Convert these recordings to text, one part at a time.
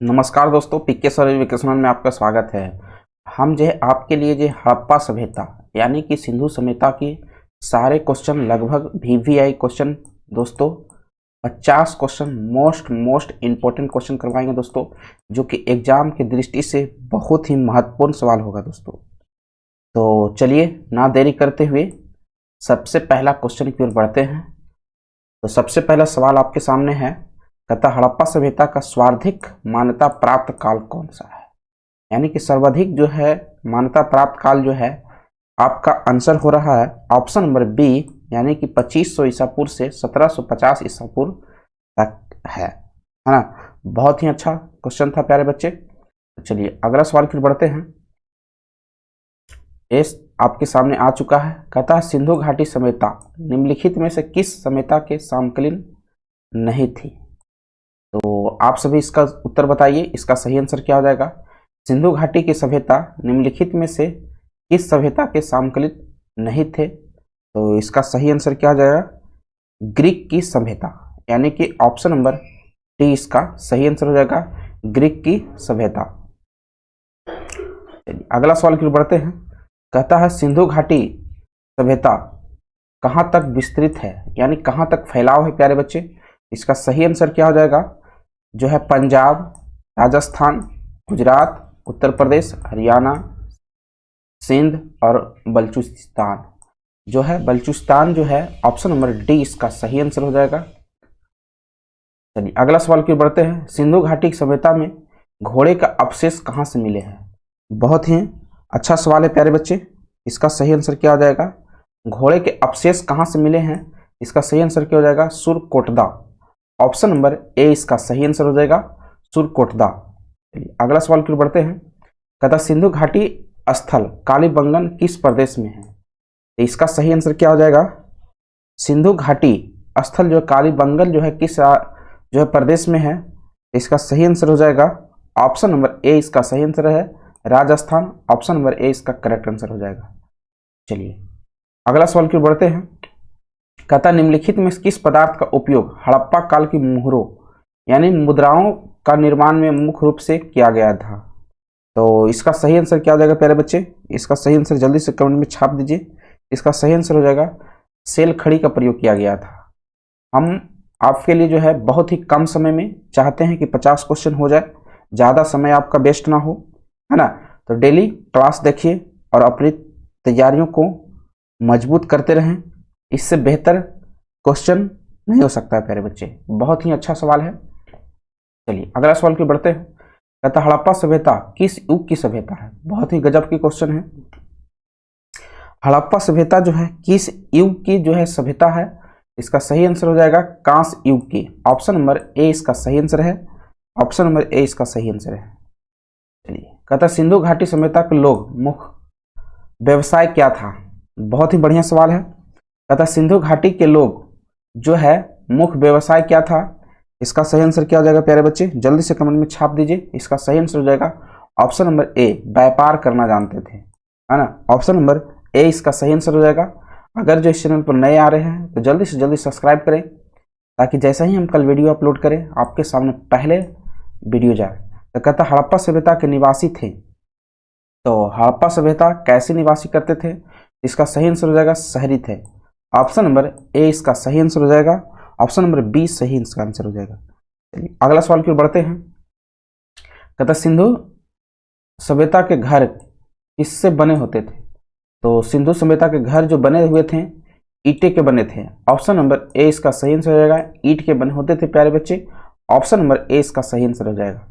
नमस्कार दोस्तों, पीके sir educational में आपका स्वागत है। हम जो है आपके लिए जो हड़प्पा सभ्यता यानी कि सिंधु सभ्यता की सारे क्वेश्चन लगभग वीवीआई क्वेश्चन दोस्तों 50 क्वेश्चन मोस्ट इम्पोर्टेंट क्वेश्चन करवाएंगे दोस्तों, जो कि एग्जाम की दृष्टि से बहुत ही महत्वपूर्ण सवाल होगा दोस्तों। तो चलिए ना देरी करते हुए सबसे पहला क्वेश्चन की ओर बढ़ते हैं। तो सबसे पहला सवाल आपके सामने है, कहता हड़प्पा सभ्यता का सर्वाधिक मान्यता प्राप्त काल कौन सा है। यानी कि सर्वाधिक जो है मान्यता प्राप्त काल जो है आपका आंसर हो रहा है ऑप्शन नंबर बी, यानी कि 2500 ईसा पूर्व से 1750 ईसा पूर्व तक है ना। बहुत ही अच्छा क्वेश्चन था प्यारे बच्चे। तो चलिए अगला सवाल फिर बढ़ते हैं। इस आपके सामने आ चुका है, कहता है सिंधु घाटी सभ्यता निम्नलिखित में से किस सभ्यता के समकालीन नहीं थी। तो आप सभी इसका उत्तर बताइए, इसका सही आंसर क्या हो जाएगा। सिंधु घाटी की सभ्यता निम्नलिखित में से किस सभ्यता के समकालीन नहीं थे। तो इसका सही आंसर क्या हो जाएगा, ग्रीक की सभ्यता, यानी कि ऑप्शन नंबर डी इसका सही आंसर हो जाएगा, ग्रीक की सभ्यता। अगला सवाल की ओर बढ़ते हैं। कहता है सिंधु घाटी सभ्यता कहाँ तक विस्तृत है, यानी कहाँ तक फैलाव है प्यारे बच्चे। इसका सही आंसर क्या हो जाएगा, जो है पंजाब, राजस्थान, गुजरात, उत्तर प्रदेश, हरियाणा, सिंध और बलूचिस्तान। जो है बलूचिस्तान जो है ऑप्शन नंबर डी इसका सही आंसर हो जाएगा। चलिए अगला सवाल की ओर बढ़ते हैं। सिंधु घाटी की सभ्यता में घोड़े का अवशेष कहाँ से मिले हैं। बहुत ही अच्छा सवाल है प्यारे बच्चे। इसका सही आंसर क्या हो जाएगा, घोड़े के अवशेष कहाँ से मिले हैं। इसका सही आंसर क्या हो जाएगा, सुरकोटदा। ऑप्शन नंबर ए इसका सही आंसर हो जाएगा, सुरकोटदा। अगला सवाल की ओर बढ़ते हैं। कहता सिंधु घाटी स्थल कालीबंगन किस प्रदेश में है। तो इसका सही आंसर क्या हो जाएगा, सिंधु घाटी स्थल जो कालीबंगन जो है किस जो है प्रदेश में है। इसका सही आंसर हो जाएगा ऑप्शन नंबर ए इसका सही आंसर है, राजस्थान। ऑप्शन नंबर ए इसका करेक्ट आंसर हो जाएगा। चलिए अगला सवाल की ओर बढ़ते हैं। कहता निम्नलिखित में किस पदार्थ का उपयोग हड़प्पा काल की मोहरों यानी मुद्राओं का निर्माण में मुख्य रूप से किया गया था। तो इसका सही आंसर क्या हो जाएगा प्यारे बच्चे, इसका सही आंसर जल्दी से कमेंट में छाप दीजिए। इसका सही आंसर हो जाएगा सेल खड़ी का प्रयोग किया गया था। हम आपके लिए जो है बहुत ही कम समय में चाहते हैं कि 50 क्वेश्चन हो जाए, ज़्यादा समय आपका वेस्ट ना हो, है ना। तो डेली क्लास देखिए और अपनी तैयारियों को मजबूत करते रहें, इससे बेहतर क्वेश्चन नहीं हो सकता है प्यारे बच्चे। बहुत ही अच्छा सवाल है। चलिए अगला सवाल की बढ़ते हैं। कहता हड़प्पा सभ्यता किस युग की सभ्यता है। बहुत ही गजब की क्वेश्चन है। हड़प्पा सभ्यता जो है किस युग की जो है सभ्यता है। इसका सही आंसर हो जाएगा कांस्य युग की। ऑप्शन नंबर ए इसका सही आंसर है, ऑप्शन नंबर ए इसका सही आंसर है। चलिए कहता सिंधु घाटी सभ्यता के लोग मुख्य व्यवसाय क्या था। बहुत ही बढ़िया सवाल है। कहता सिंधु घाटी के लोग जो है मुख्य व्यवसाय क्या था। इसका सही आंसर क्या हो जाएगा प्यारे बच्चे, जल्दी से कमेंट में छाप दीजिए। इसका सही आंसर हो जाएगा ऑप्शन नंबर ए, व्यापार करना जानते थे, है ना। ऑप्शन नंबर ए इसका सही आंसर हो जाएगा। अगर जो इस चैनल पर नए आ रहे हैं तो जल्दी से जल्दी सब्सक्राइब करें, ताकि जैसा ही हम कल वीडियो अपलोड करें आपके सामने पहले वीडियो जाए। तो कहता हड़प्पा सभ्यता के निवासी थे। तो हड़प्पा सभ्यता कैसे निवासी करते थे। इसका सही आंसर हो जाएगा शहरी थे। ऑप्शन नंबर ए इसका सही आंसर हो जाएगा, ऑप्शन नंबर बी सही इसका आंसर हो जाएगा। चलिए अगला सवाल की ओर बढ़ते हैं। कहता सिंधु सभ्यता के घर किससे बने होते थे। तो सिंधु सभ्यता के घर जो बने हुए थे ईंटे के बने थे। ऑप्शन नंबर ए इसका सही आंसर हो जाएगा, ईंट के बने होते थे प्यारे बच्चे। ऑप्शन नंबर ए इसका सही आंसर हो जाएगा।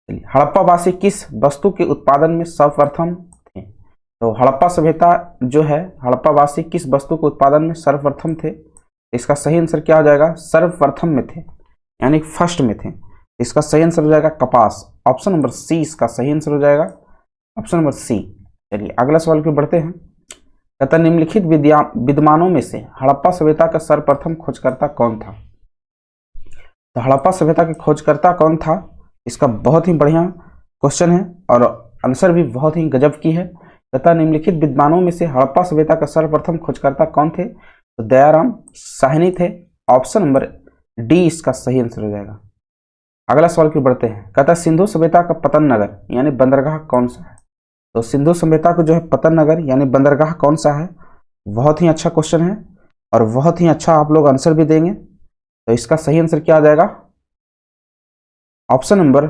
चलिए हड़प्पावासी किस वस्तु के उत्पादन में सर्वप्रथम थे। तो हड़प्पा सभ्यता जो है हड़प्पावासी किस वस्तु के उत्पादन में सर्वप्रथम थे। इसका सही आंसर क्या हो जाएगा, सर्वप्रथम में थे यानी फर्स्ट में थे। इसका सही आंसर हो जाएगा कपास। ऑप्शन नंबर सी इसका सही आंसर हो जाएगा, ऑप्शन नंबर सी। चलिए अगला सवाल की बढ़ते हैं। कहता निम्नलिखित विद्यमानों में से हड़प्पा सभ्यता का सर्वप्रथम खोजकर्ता कौन था। तो हड़प्पा सभ्यता के खोजकर्ता कौन था, इसका बहुत ही बढ़िया क्वेश्चन है और आंसर भी बहुत ही गजब की है। कहता निम्नलिखित विद्वानों में से हड़प्पा सभ्यता का सर्वप्रथम खोजकर्ता कौन थे। तो दयाराम साहनी थे। ऑप्शन नंबर डी इसका सही आंसर हो जाएगा। अगला सवाल की बढ़ते हैं। कहता है सिंधु सभ्यता का पतन नगर यानी बंदरगाह कौन सा है? तो सिंधु सभ्यता को जो है पतन नगर यानी बंदरगाह कौन सा है? बहुत ही अच्छा क्वेश्चन है और बहुत ही अच्छा आप लोग आंसर भी देंगे। तो इसका सही आंसर क्या आ जाएगा? Option number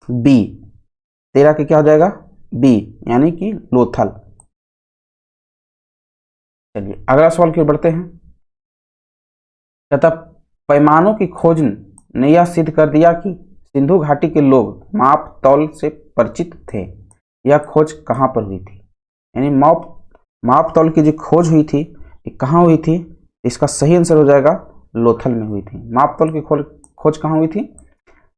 B. 13 के क्या हो जाएगा? बी यानी कि लोथल। चलिए अगला सवाल की ओर बढ़ते हैं। कहता पैमानों की खोज ने यह सिद्ध कर दिया कि सिंधु घाटी के लोग माप तौल से परिचित थे। यह खोज कहाँ पर हुई थी? यानी माप तौल की जो खोज हुई थी ये कहाँ हुई थी? इसका सही आंसर हो जाएगा लोथल में हुई थी। माप तौल की खोज कहाँ हुई थी?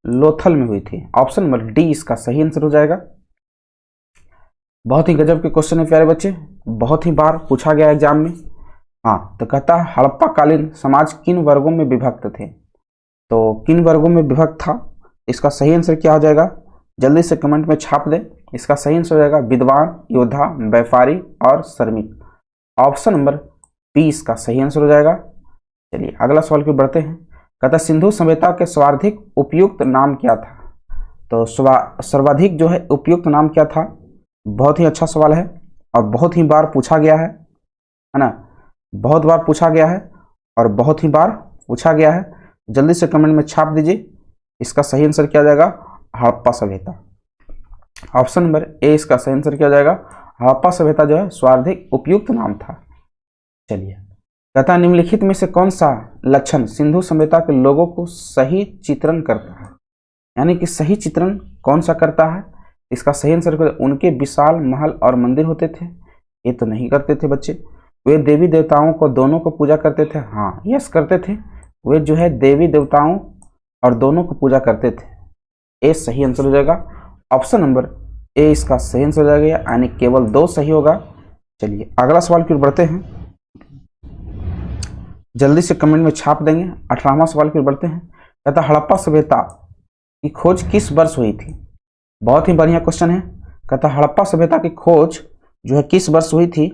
लोथल में हुई थी। ऑप्शन नंबर डी इसका सही आंसर हो जाएगा। बहुत ही गजब के क्वेश्चन है प्यारे बच्चे, बहुत ही बार पूछा गया एग्जाम में। हाँ, तो कहता है हड़प्पा कालीन समाज किन वर्गों में विभक्त थे? तो किन वर्गों में विभक्त था? इसका सही आंसर क्या हो जाएगा? जल्दी से कमेंट में छाप दें। इसका सही आंसर हो जाएगा विद्वान, योद्धा, व्यापारी और श्रमिक। ऑप्शन नंबर बी इसका सही आंसर हो जाएगा। चलिए अगला सवाल की बढ़ते हैं। कहता सिंधु सभ्यता के सर्वाधिक उपयुक्त नाम क्या था? तो सर्वाधिक जो है उपयुक्त नाम क्या था? बहुत ही अच्छा सवाल है और बहुत ही बार पूछा गया है ना? बहुत बार पूछा गया है और बहुत ही बार पूछा गया है। जल्दी से कमेंट में छाप दीजिए। इसका सही आंसर क्या जाएगा? हड़प्पा सभ्यता। ऑप्शन नंबर ए इसका सही आंसर क्या जाएगा? हड़प्पा सभ्यता जो है सर्वाधिक उपयुक्त नाम था। चलिए कहता निम्नलिखित में से कौन सा लक्षण सिंधु सभ्यता के लोगों को सही चित्रण करता है? यानी कि सही चित्रण कौन सा करता है? इसका सही आंसर उनके विशाल महल और मंदिर होते थे। ये तो नहीं करते थे बच्चे। वे देवी देवताओं को दोनों को पूजा करते थे। हाँ यस करते थे। वे जो है देवी देवताओं और दोनों को पूजा करते थे। ए सही आंसर हो जाएगा। ऑप्शन नंबर ए इसका सही आंसर हो जाएगा, यानी केवल 2 सही होगा। चलिए अगला सवाल की ओर बढ़ते हैं। जल्दी से कमेंट में छाप देंगे। 18वां सवाल की ओर बढ़ते हैं। कहता हड़प्पा सभ्यता की खोज किस वर्ष हुई थी? बहुत ही बढ़िया क्वेश्चन है। कहता हड़प्पा सभ्यता की खोज जो है किस वर्ष हुई थी?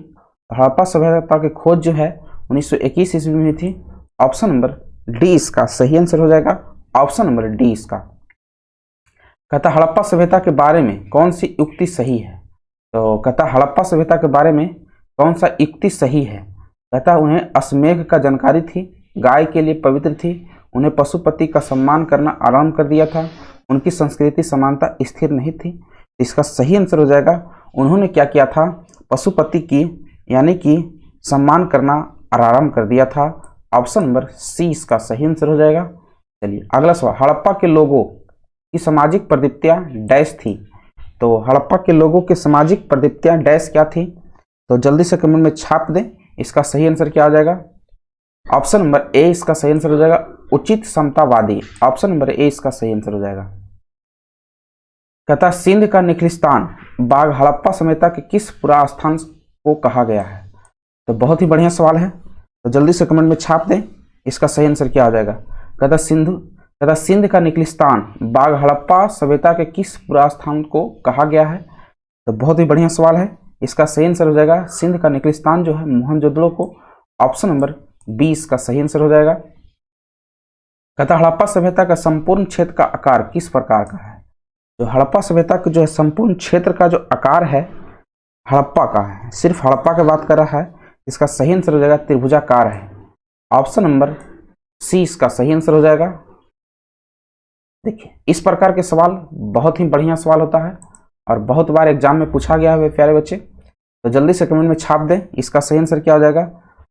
हड़प्पा सभ्यता की खोज जो है 1921 ईस्वी में हुई थी। ऑप्शन नंबर डी इसका सही आंसर हो जाएगा। ऑप्शन नंबर डी इसका। कहता हड़प्पा सभ्यता के बारे में कौन सी युक्ति सही है? तो कहता हड़प्पा सभ्यता के बारे में कौन सा युक्ति सही है? कहता उन्हें अश्वमेध का जानकारी थी, गाय के लिए पवित्र थी, उन्हें पशुपति का सम्मान करना आरंभ कर दिया था, उनकी संस्कृति समानता स्थिर नहीं थी। इसका सही आंसर हो जाएगा उन्होंने क्या किया था? पशुपति की यानी कि सम्मान करना आरंभ कर दिया था। ऑप्शन नंबर सी इसका सही आंसर हो जाएगा। चलिए अगला सवाल। हड़प्पा के लोगों की सामाजिक प्रदीप्तियां डैश थी? तो हड़प्पा के लोगों की सामाजिक प्रदीप्तियां डैश क्या थी? तो जल्दी से कमेंट में छाप दें। इसका सही आंसर क्या हो जाएगा? ऑप्शन नंबर ए इसका सही आंसर हो जाएगा उचित समतावादी। ऑप्शन नंबर ए इसका सही आंसर हो जाएगा। कहता सिंध का निखिलस्तान बाग हड़प्पा सभ्यता के किस पुरा स्थान को कहा गया है? तो बहुत ही बढ़िया सवाल है, तो जल्दी से कमेंट में छाप दें। इसका सही आंसर क्या आ जाएगा? कहता सिंध का निखिलस्तान बाग हड़प्पा सभ्यता के किस पुरा स्थान को कहा गया है? तो बहुत ही बढ़िया सवाल है। इसका सही आंसर हो जाएगा सिंध का निखिलस्तान जो है मोहनजोदड़ो को। ऑप्शन नंबर बी इसका सही आंसर हो जाएगा। कहता हड़प्पा सभ्यता का संपूर्ण क्षेत्र का आकार किस प्रकार का है? जो हड़प्पा सभ्यता का जो है संपूर्ण क्षेत्र का जो आकार है हड़प्पा का है, सिर्फ हड़प्पा की बात कर रहा है। इसका सही आंसर हो जाएगा त्रिभुजाकार है। ऑप्शन नंबर सी इसका सही आंसर हो जाएगा। देखिए इस प्रकार के सवाल बहुत ही बढ़िया सवाल होता है और बहुत बार एग्जाम में पूछा गया है प्यारे बच्चे। तो जल्दी से कमेंट में छाप दें। इसका सही आंसर क्या हो जाएगा?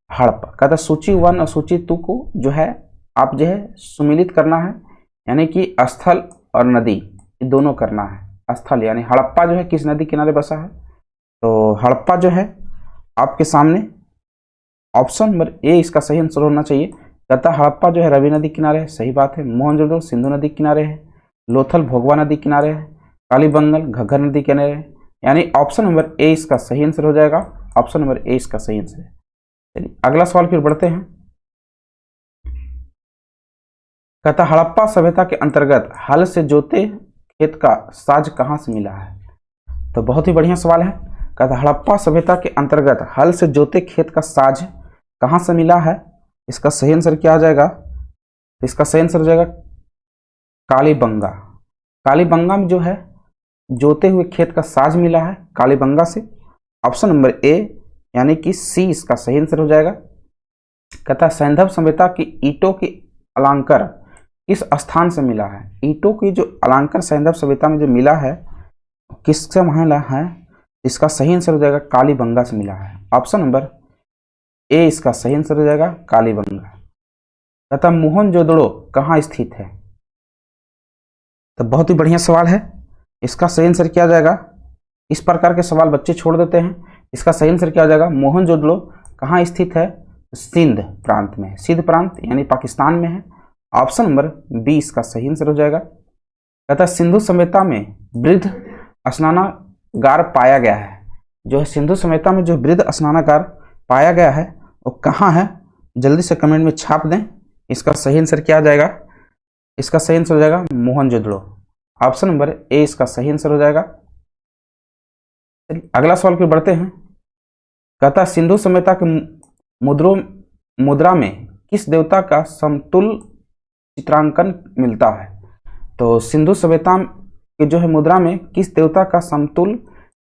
हड़प्पा। कहता सूची 1 और सूची 2 को जो है आप जो है सुमिलित करना है, यानी कि स्थल और नदी ये दोनों करना है। स्थल यानी हड़प्पा जो है किस नदी किनारे बसा है? तो हड़प्पा जो है आपके सामने ऑप्शन नंबर ए इसका सही आंसर होना चाहिए। कहता हड़प्पा जो है रवि नदी किनारे है, सही बात है। मोहनजोदड़ो सिंधु नदी किनारे है। लोथल भोगवा नदी किनारे है। कालीबंगन घग्गर नदी किनारे है, यानी ऑप्शन नंबर ए इसका सही आंसर हो जाएगा। ऑप्शन नंबर ए इसका सही आंसर है। चलिए अगला सवाल फिर बढ़ते हैं। कहता हड़प्पा सभ्यता के अंतर्गत हल से जोते खेत का साज कहाँ से मिला है? तो बहुत ही बढ़िया सवाल है। कहता हड़प्पा सभ्यता के अंतर्गत हल से जोते खेत का साज कहाँ से मिला है? इसका सही आंसर क्या आ जाएगा? इसका सही आंसर हो जाएगा कालीबंगा। कालीबंगा में जो है जोते हुए खेत का साज मिला है कालीबंगा से। ऑप्शन नंबर ए यानी कि सी इसका सही आंसर हो जाएगा। कहता है सैंधव सभ्यता की ईंटों की अलंकार किस स्थान से मिला है। ईंटों की जो अलंकार सैंधव सभ्यता में जो मिला है किससे मिला है, इसका सही आंसर हो जाएगा कालीबंगा से मिला है। ऑप्शन नंबर ए इसका सही आंसर हो जाएगा कालीबंगा। कहता मोहनजोदड़ो कहाँ स्थित है। तो बहुत ही बढ़िया सवाल है, इसका सही आंसर क्या हो जाएगा। इस प्रकार के सवाल बच्चे छोड़ देते हैं। इसका सही आंसर क्या हो जाएगा, मोहनजोदड़ो कहाँ स्थित है, सिंध प्रांत में, सिंध प्रांत यानी पाकिस्तान में है। ऑप्शन नंबर बी इसका सही आंसर हो जाएगा। कहता है सिंधु सभ्यता में वृद्ध स्नानागार पाया गया है। जो है सिंधु सभ्यता में जो वृद्ध स्नानागार पाया गया है वो कहाँ है, जल्दी से कमेंट में छाप दें। इसका सही आंसर क्या आ जाएगा, इसका सही आंसर हो जाएगा मोहनजोदड़ो। ऑप्शन नंबर ए इसका सही आंसर हो जाएगा। अगला सवाल की बढ़ते हैं। कहता सिंधु सभ्यता के मुद्रा में किस देवता का समतुल चित्रांकन मिलता है। तो सिंधु सभ्यता के जो है मुद्रा में किस देवता का समतुल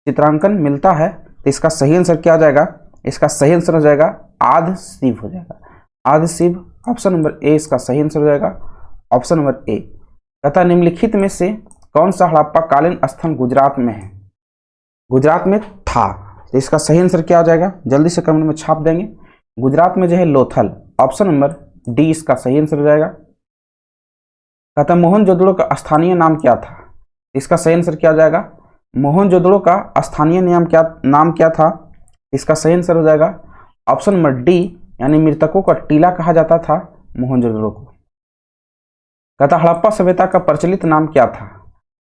चित्रांकन मिलता है, तो इसका सही आंसर क्या हो जाएगा, इसका सही आंसर हो जाएगा आदि शिव हो जाएगा, आदि शिव। ऑप्शन नंबर ए इसका सही आंसर हो जाएगा। Option number A. कहता निम्नलिखित में से कौन सा हड़प्पा कालीन स्थल गुजरात में है, गुजरात में था। तो इसका सही आंसर क्या हो जाएगा, जल्दी से कमेंट में छाप देंगे। गुजरात में जो है लोथल। ऑप्शन नंबर डी इसका सही आंसर हो जाएगा। कहता मोहनजोदड़ो का स्थानीय नाम क्या था, इसका सही आंसर क्या हो जाएगा, मोहनजोदड़ो का स्थानीय नाम क्या था, इसका सही आंसर हो जाएगा ऑप्शन नंबर डी यानी मृतकों का टीला कहा जाता था मोहनजोदड़ो को। कहता हड़प्पा सभ्यता का प्रचलित नाम क्या था।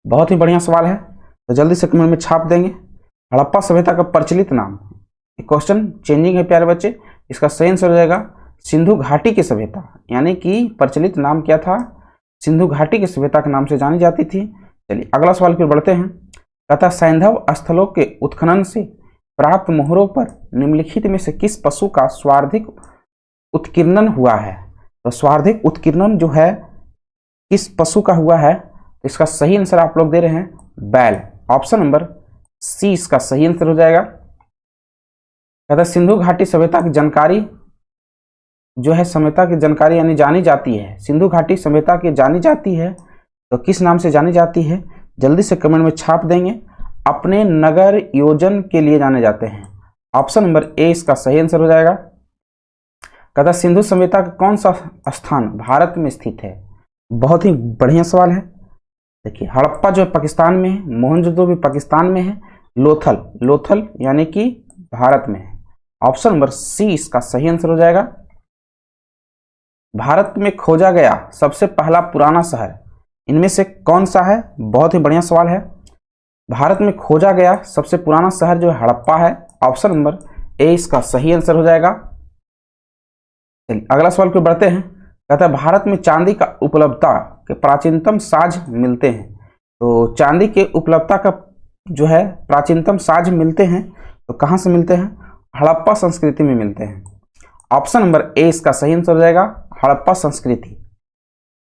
बहुत ही बढ़िया सवाल है, तो जल्दी से कमेंट में छाप देंगे। हड़प्पा सभ्यता का प्रचलित नाम, क्वेश्चन चेंजिंग है प्यारे बच्चे। इसका सही आंसर हो जाएगा सिंधु घाटी की सभ्यता, यानी कि प्रचलित नाम क्या था, सिंधु घाटी की सभ्यता के नाम से जानी जाती थी। चलिए अगला सवाल फिर बढ़ते हैं। कहता सैंधव स्थलों के उत्खनन से प्राप्त मोहरों पर निम्नलिखित में से किस पशु का स्वार्धिक उत्कीर्णन हुआ है। तो स्वार्धिक उत्कीर्णन जो है किस पशु का हुआ है, तो इसका सही आंसर आप लोग दे रहे हैं बैल। ऑप्शन नंबर सी इसका सही आंसर हो जाएगा। कहता सिंधु घाटी सभ्यता की जानकारी जो है, सभ्यता की जानकारी यानी जानी जाती है, सिंधु घाटी सभ्यता की जानी जाती है तो किस नाम से जानी जाती है, जल्दी से कमेंट में छाप देंगे। अपने नगर योजन के लिए जाने जाते हैं। ऑप्शन नंबर ए इसका सही आंसर हो जाएगा। कहता सिंधु सभ्यता का कौन सा स्थान भारत में स्थित है। बहुत ही बढ़िया सवाल है। देखिए हड़प्पा जो है पाकिस्तान में है, मोहनजोदड़ो भी पाकिस्तान में है, लोथल यानी कि भारत में है। ऑप्शन नंबर सी इसका सही आंसर हो जाएगा। भारत में खोजा गया सबसे पहला पुराना शहर इनमें से कौन सा है। बहुत ही बढ़िया सवाल है। भारत में खोजा गया सबसे पुराना शहर जो है हड़प्पा है। ऑप्शन नंबर ए इसका सही आंसर हो जाएगा। चलिए अगला सवाल पे बढ़ते हैं। कहता है भारत में चांदी का उपलब्धता के प्राचीनतम साज मिलते हैं। तो चांदी के उपलब्धता का जो है प्राचीनतम साज मिलते हैं तो कहाँ से मिलते हैं, हड़प्पा संस्कृति में मिलते हैं। ऑप्शन नंबर ए इसका सही आंसर हो जाएगा हड़प्पा संस्कृति।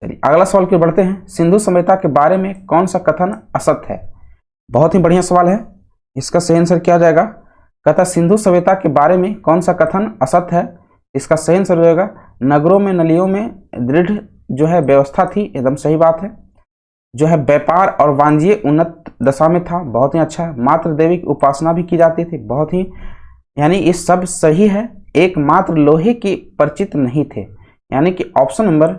चलिए अगला सवाल की बढ़ते हैं। सिंधु सभ्यता के बारे में कौन सा कथन असत्य है। बहुत ही बढ़िया सवाल है, इसका सही आंसर क्या हो जाएगा। कहता सिंधु सभ्यता के बारे में कौन सा कथन असत्य है, इसका सही आंसर हो जाएगा नगरों में नलियों में दृढ़ जो है व्यवस्था थी। एकदम सही बात है। जो है व्यापार और वाणिज्य उन्नत दशा में था। बहुत ही अच्छा। मात्र देवी की उपासना भी की जाती थी। बहुत ही यानी ये सब सही है। एकमात्र लोहे की परिचित नहीं थे, यानी कि ऑप्शन नंबर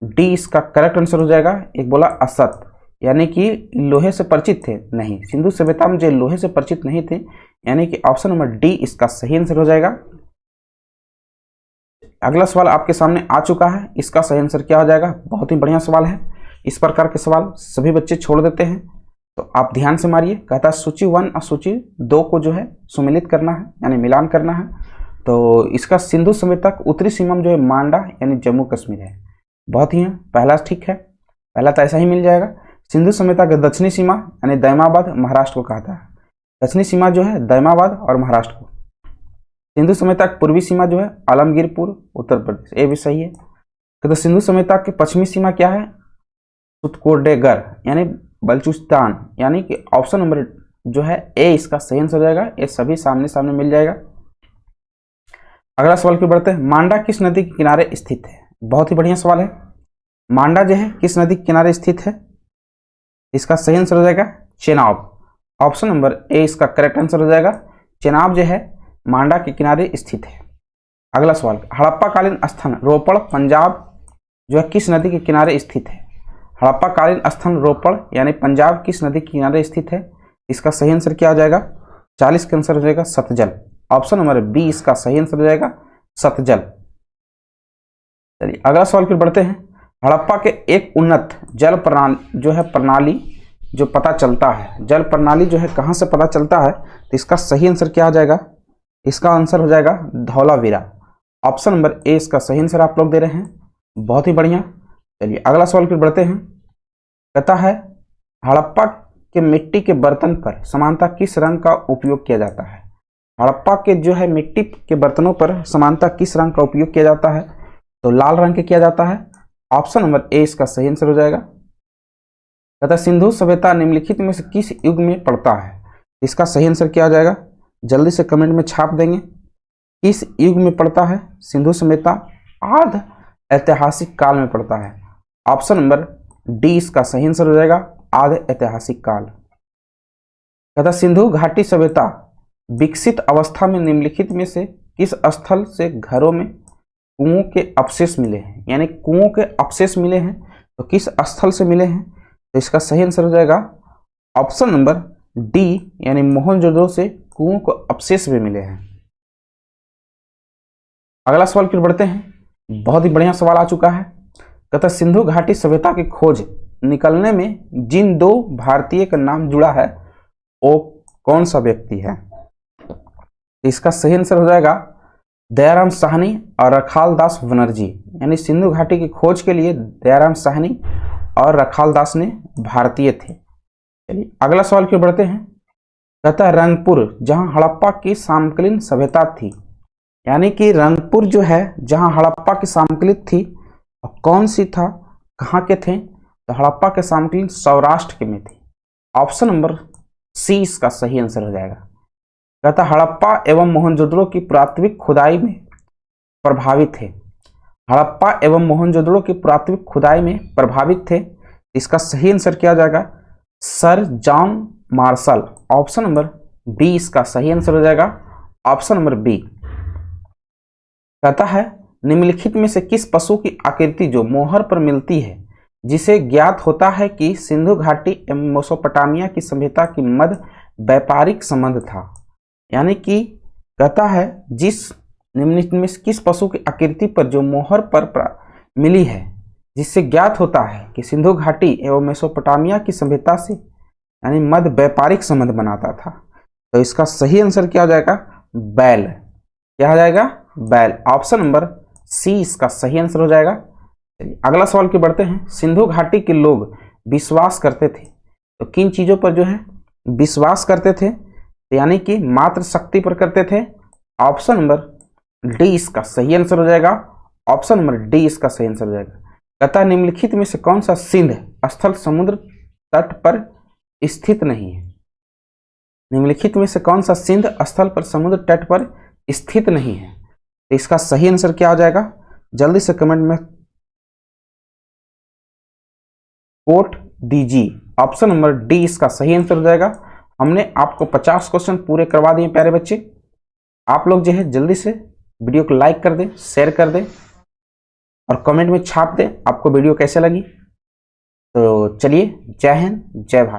डी इसका करेक्ट आंसर हो जाएगा। एक बोला असत्य यानी कि लोहे से परिचित थे, नहीं, सिंधु सभ्यता में जो लोहे से परिचित नहीं थे, यानी कि ऑप्शन नंबर डी इसका सही आंसर हो जाएगा। अगला सवाल आपके सामने आ चुका है, इसका सही आंसर क्या हो जाएगा। बहुत ही बढ़िया सवाल है। इस प्रकार के सवाल सभी बच्चे छोड़ देते हैं, तो आप ध्यान से मारिए। कहता है सूची 1 और सूची 2 को जो है सुमिलित करना है, यानी मिलान करना है। तो इसका सिंधु सभ्यता तक उत्तरी सीमा जो है मांडा यानी जम्मू कश्मीर है। बहुत ही है, पहला ठीक है, पहला तो ऐसा ही मिल जाएगा। सिंधु सभ्यता का दक्षिणी सीमा यानी दैमाबाद महाराष्ट्र को कहता है। दक्षिणी सीमा जो है दैमाबाद और महाराष्ट्र को। सिंधु सभ्यता की पूर्वी सीमा जो है आलमगीरपुर उत्तर प्रदेश, ये भी सही है। तो सिंधु सभ्यता की पश्चिमी सीमा क्या है, सुतकोडेगर यानी बलूचिस्तान, यानी कि ऑप्शन नंबर जो है ए इसका सही आंसर हो जाएगा। ये सभी सामने सामने मिल जाएगा। अगला सवाल की बढ़ते हैं। मांडा किस नदी के किनारे स्थित है? बहुत ही बढ़िया सवाल है। मांडा जो है किस नदी के किनारे स्थित है? इसका सही आंसर हो जाएगा चेनाब। ऑप्शन नंबर ए इसका करेक्ट आंसर हो जाएगा। चेनाब जो है मांडा के किनारे स्थित है। अगला सवाल, हड़प्पा कालीन स्थान रोपड़ पंजाब जो है किस नदी के किनारे स्थित है? हड़प्पा कालीन स्थान रोपड़ यानी पंजाब किस नदी के किनारे स्थित है? इसका सही आंसर क्या हो जाएगा? 40 का आंसर हो जाएगा सतजल। ऑप्शन नंबर बी इसका सही आंसर हो जाएगा सतजल। चलिए अगला सवाल फिर बढ़ते हैं। हड़प्पा के एक उन्नत जल प्रणाली जो है प्रणाली जो पता चलता है, जल प्रणाली जो है कहाँ से पता चलता है? तो इसका सही आंसर क्या हो जाएगा? इसका आंसर हो जाएगा धौलावीरा। ऑप्शन नंबर ए इसका सही आंसर आप लोग दे रहे हैं, बहुत ही बढ़िया। चलिए अगला सवाल फिर बढ़ते हैं। कहता है हड़प्पा के मिट्टी के बर्तन पर समानता किस रंग का उपयोग किया जाता है? हड़प्पा के जो है मिट्टी के बर्तनों पर समानता किस रंग का उपयोग किया जाता है? तो लाल रंग के किया जाता है। ऑप्शन नंबर ए इसका सही आंसर हो जाएगा। कहता सिंधु सभ्यता निम्नलिखित में से किस युग में पड़ता है? इसका सही आंसर क्या हो जाएगा? जल्दी से कमेंट में छाप देंगे। किस युग में पड़ता है सिंधु सभ्यता? आध ऐतिहासिक काल में पड़ता है। ऑप्शन नंबर डी इसका सही आंसर हो जाएगा, आध ऐतिहासिक काल। कहता सिंधु घाटी सभ्यता विकसित अवस्था में निम्नलिखित में से किस स्थल से घरों में कुओं के अवशेष मिले हैं? यानी कुओं के अवशेष मिले हैं तो किस स्थल से मिले हैं? तो इसका सही आंसर हो जाएगा ऑप्शन नंबर डी यानी मोहनजोदड़ो से कुओं को अवशेष भी मिले हैं। अगला सवाल फिर बढ़ते हैं। बहुत ही बढ़िया सवाल आ चुका है। कहता सिंधु घाटी सभ्यता की खोज निकलने में जिन दो भारतीय का नाम जुड़ा है वो कौन सा व्यक्ति है? इसका सही आंसर हो जाएगा दयाराम साहनी और रखाल दास बनर्जी। यानी सिंधु घाटी की खोज के लिए दयाराम साहनी और रखाल दास ने भारतीय थे। चलिए अगला सवाल फिर बढ़ते हैं। कहता है रंगपुर जहां हड़प्पा की समकालीन सभ्यता थी, यानी कि रंगपुर जो है जहां हड़प्पा की समकालीन थी और कौन सी था, कहाँ के थे? तो हड़प्पा के समकालीन सौराष्ट्र के में थी। ऑप्शन नंबर सी इसका सही आंसर हो जाएगा। कहता हड़प्पा एवं मोहनजोदड़ो की पुरातात्विक खुदाई में प्रभावित थे। हड़प्पा एवं मोहनजोदड़ो की पुरातात्विक खुदाई में प्रभावित थे। इसका सही आंसर क्या हो जाएगा? Sir John Marshall. Option number B इसका सही आंसर हो जाएगा, ऑप्शन नंबर बी। कहता है निम्नलिखित में से किस पशु की आकृति जो मोहर पर मिलती है जिसे ज्ञात होता है कि सिंधु घाटी एवं मेसोपोटामिया की सभ्यता की मध्य व्यापारिक संबंध था? यानी कि कहता है जिस निम्नलिखित में से किस पशु की आकृति पर जो मोहर पर मिली है जिससे ज्ञात होता है कि सिंधु घाटी एवं मेसोपोटामिया की सभ्यता से यानी मध्य व्यापारिक संबंध बनाता था? तो इसका सही आंसर क्या हो जाएगा? बैल। क्या हो जाएगा? बैल। ऑप्शन नंबर सी इसका सही आंसर हो जाएगा। चलिए अगला सवाल की बढ़ते हैं। सिंधु घाटी के लोग विश्वास करते थे, तो किन चीजों पर जो है विश्वास करते थे? यानी कि मात्र शक्ति पर करते थे। ऑप्शन नंबर डी इसका सही आंसर हो जाएगा, ऑप्शन नंबर डी इसका सही आंसर हो जाएगा। कहता है निम्नलिखित में से कौन सा सिंध स्थल समुद्र तट पर स्थित नहीं है? निम्नलिखित में से कौन सा सिंध स्थल पर समुद्र तट पर स्थित नहीं है? तो इसका सही आंसर क्या हो जाएगा? जल्दी से कमेंट में कोट दीजिए। ऑप्शन नंबर डी इसका सही आंसर हो जाएगा। हमने आपको 50 क्वेश्चन पूरे करवा दिए प्यारे बच्चे। आप लोग जो है जल्दी से वीडियो को लाइक कर दें, शेयर कर दें और कमेंट में छाप दें आपको वीडियो कैसे लगी। तो चलिए, जय हिंद, जय भारत।